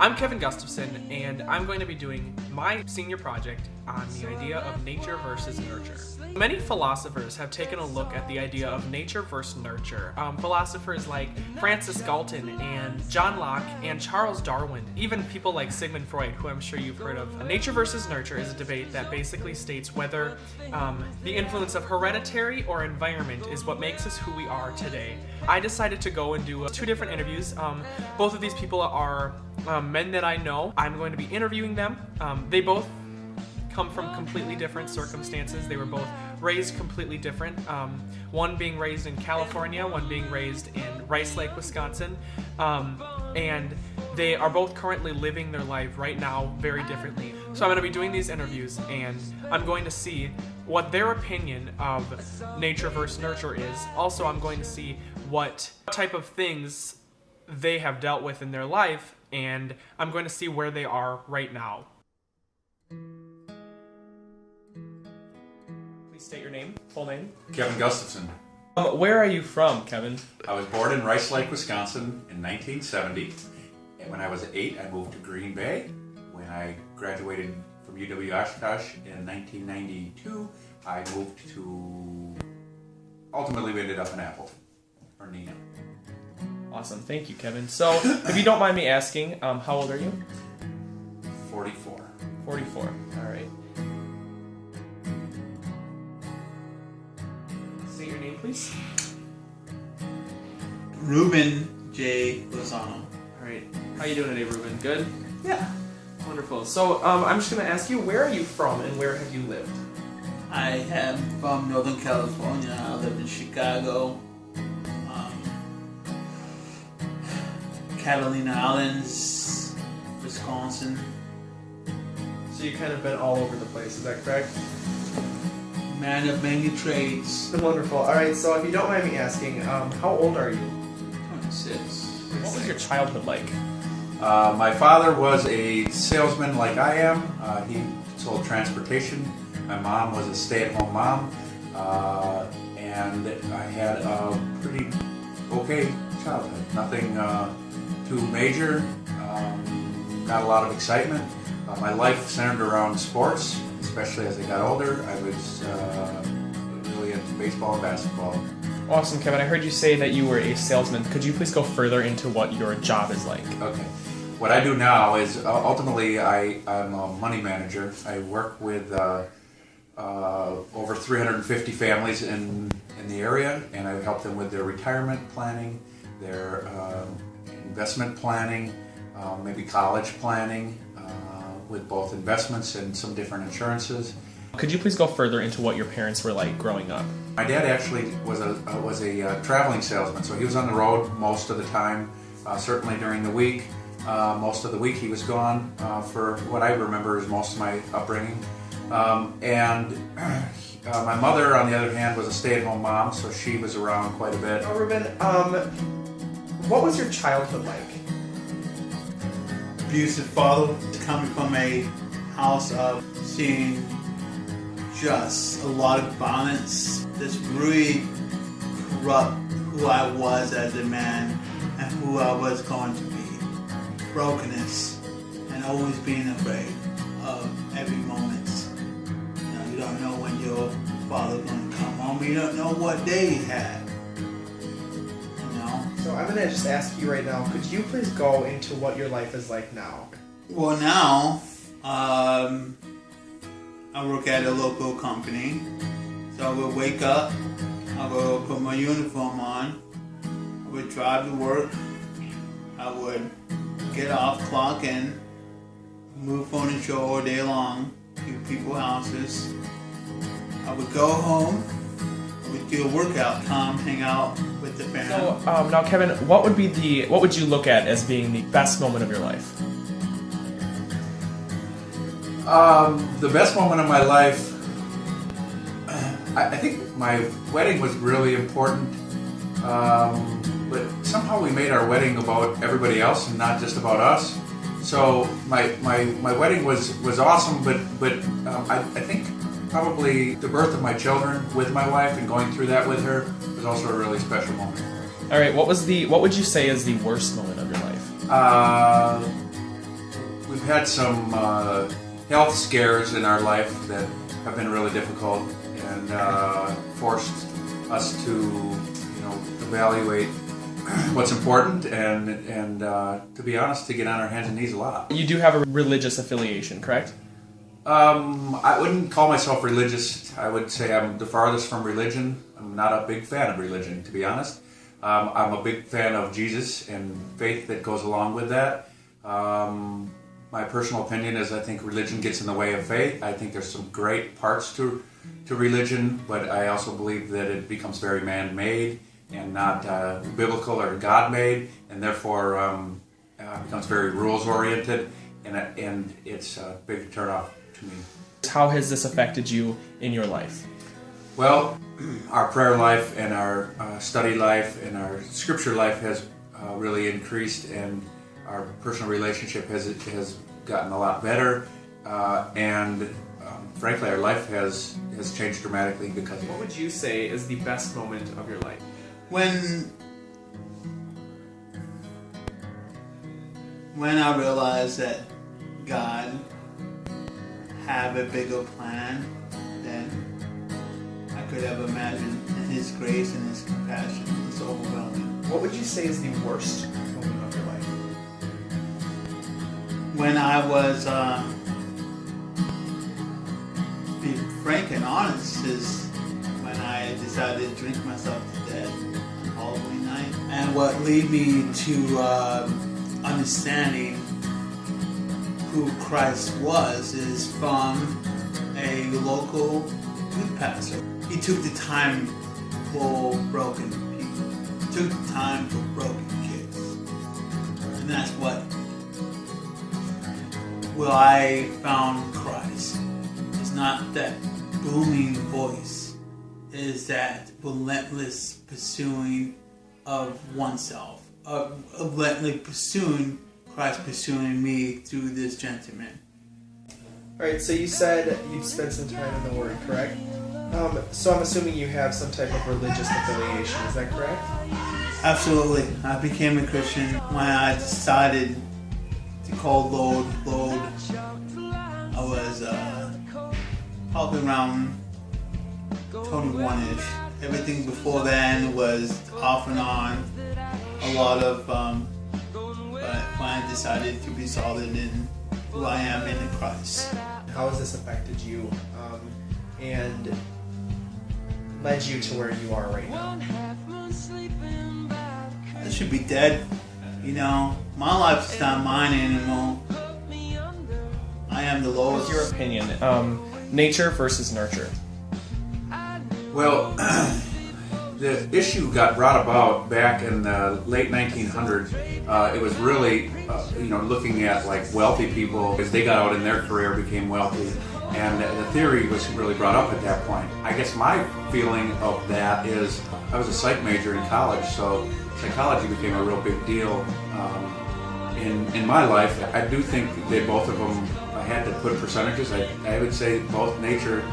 I'm Kevin Gustafson, and I'm going to be doing my senior project on the idea of nature versus nurture. Many philosophers have taken a look at the idea of nature versus nurture. Philosophers like Francis Galton and John Locke and Charles Darwin, even people like Sigmund Freud, who I'm sure you've heard of. Nature versus nurture is a debate that basically states whether the influence of hereditary or environment is what makes us who we are today. I decided to go and do two different interviews. Both of these people are men that I know. I'm going to be interviewing them. They both come from completely different circumstances. They were both raised completely different. One being raised in California, one being raised in Rice Lake, Wisconsin. And they are both currently living their life right now very differently. So I'm going to be doing these interviews, and I'm going to see what their opinion of nature versus nurture is. Also, I'm going to see what type of things they have dealt with in their life, and I'm going to see where they are right now. Please state your name, full name. Kevin Gustafson. Where are you from, Kevin? I was born in Rice Lake, Wisconsin in 1970. And when I was 8, I moved to Green Bay. When I graduated from UW Oshkosh in 1992, I moved to... Ultimately, we ended up in Appleton, or Neenah. Awesome, thank you, Kevin. So, if you don't mind me asking, how old are you? 44. 44, all right. Say your name, please. Ruben J. Lozano. All right, how you doing today, Ruben? Good? Yeah. Wonderful. So, I'm just going to ask you, where are you from and where have you lived? I am from Northern California. I live in Chicago, Catalina Islands, Wisconsin. So you kind of been all over the place, is that correct? Man of many trades. Wonderful. All right, so if you don't mind me asking, how old are you? 26. What was your childhood like? My father was a salesman like I am. He sold transportation. My mom was a stay-at-home mom. And I had a pretty okay childhood. Nothing too major, not a lot of excitement. My life centered around sports, especially as I got older. I was really into baseball and basketball. Awesome, Kevin. I heard you say that you were a salesman. Could you please go further into what your job is like? Okay. What I do now is ultimately I'm a money manager. I work with over 350 families in the area, and I help them with their retirement planning, their investment planning, maybe college planning, with both investments and some different insurances. Could you please go further into what your parents were like growing up? My dad actually was a traveling salesman, so he was on the road most of the time, certainly during the week. Most of the week he was gone for what I remember is most of my upbringing. And my mother, on the other hand, was a stay-at-home mom, so she was around quite a bit. Oh, Ruben, what was your childhood like? Abusive father, coming from a house of seeing just a lot of violence. This really corrupt who I was as a man and who I was going to be. Brokenness and always being afraid of every moment. You don't know when your father's going to come home. You don't know what day he had. So I'm going to just ask you right now, could you please go into what your life is like now? Well, now, I work at a local company. So I would wake up, I would put my uniform on, I would drive to work, I would get off, clock in, move furniture all day long to people's houses. I would go home, I would do a workout, come hang out with the family. So now, Kevin, what would you look at as being the best moment of your life? The best moment of my life, I think my wedding was really important, but somehow we made our wedding about everybody else and not just about us. So my wedding was awesome, but I think probably the birth of my children with my wife and going through that with her was also a really special moment. All right, what would you say is the worst moment of your life? We've had some health scares in our life that have been really difficult and forced us to, evaluate what's important and to be honest, to get on our hands and knees a lot. You do have a religious affiliation, correct? I wouldn't call myself religious. I would say I'm the farthest from religion. I'm not a big fan of religion, to be honest. I'm a big fan of Jesus and faith that goes along with that. My personal opinion is I think religion gets in the way of faith. I think there's some great parts to religion, but I also believe that it becomes very man-made and not biblical or God-made, and therefore becomes very rules-oriented, and it's a big turnoff to me. How has this affected you in your life? Well, our prayer life and our study life and our scripture life has really increased, and our personal relationship has gotten a lot better, and frankly, our life has changed dramatically because of it. What would you say is the best moment of your life? When I realized that God have a bigger plan than I could ever imagine, and His grace and His compassion is overwhelming. What would you say is the worst moment of your life? When I was, to be frank and honest, is when I decided to drink myself to death on Halloween night. And what led me to understanding who Christ was is from a local youth pastor. He took the time for broken people. He took the time for broken kids. And that's what I found Christ. It's not that booming voice. It is that relentless pursuing of oneself. Relentlessly pursuing Christ, pursuing me through this gentleman. Alright, so you said you've spent some time in the Word, correct? So I'm assuming you have some type of religious affiliation, is that correct? Absolutely. I became a Christian when I decided to call Lord. I was probably around 21-ish. Everything before then was off and on. A lot of, but when I decided to be solid in who I am in Christ. How has this affected you and led you to where you are right now? I should be dead. My life is not mine anymore. I am the Lord's. What's your opinion? Nature versus nurture. Well, the issue got brought about back in the late 1900s. It was really, looking at like wealthy people as they got out in their career, became wealthy, and the theory was really brought up at that point. I guess my feeling of that is I was a psych major in college, so psychology became a real big deal in my life. I do think they both of them. I had to put percentages. I would say both nature.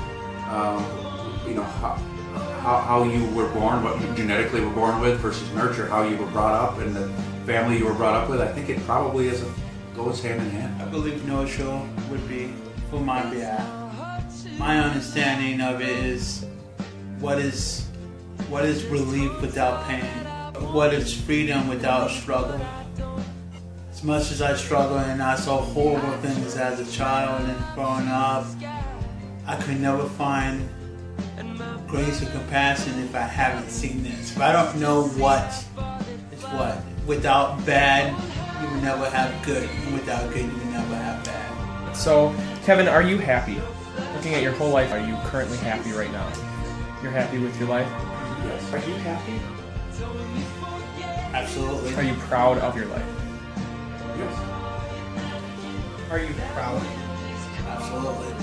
How you were born, what you genetically were born with, versus nurture, how you were brought up, and the family you were brought up with. I think it probably goes hand in hand. I believe nurture would be for my behalf. My understanding of it is what is relief without pain? What is freedom without struggle? As much as I struggled and I saw horrible things as a child and growing up, I could never find grace or compassion if I haven't seen this. If I don't know what is what. Without bad, you will never have good. And without good, you will never have bad. So, Kevin, are you happy? Looking at your whole life, are you currently happy right now? You're happy with your life? Yes. Are you happy? Absolutely. Are you proud of your life? Yes. Are you proud? Absolutely.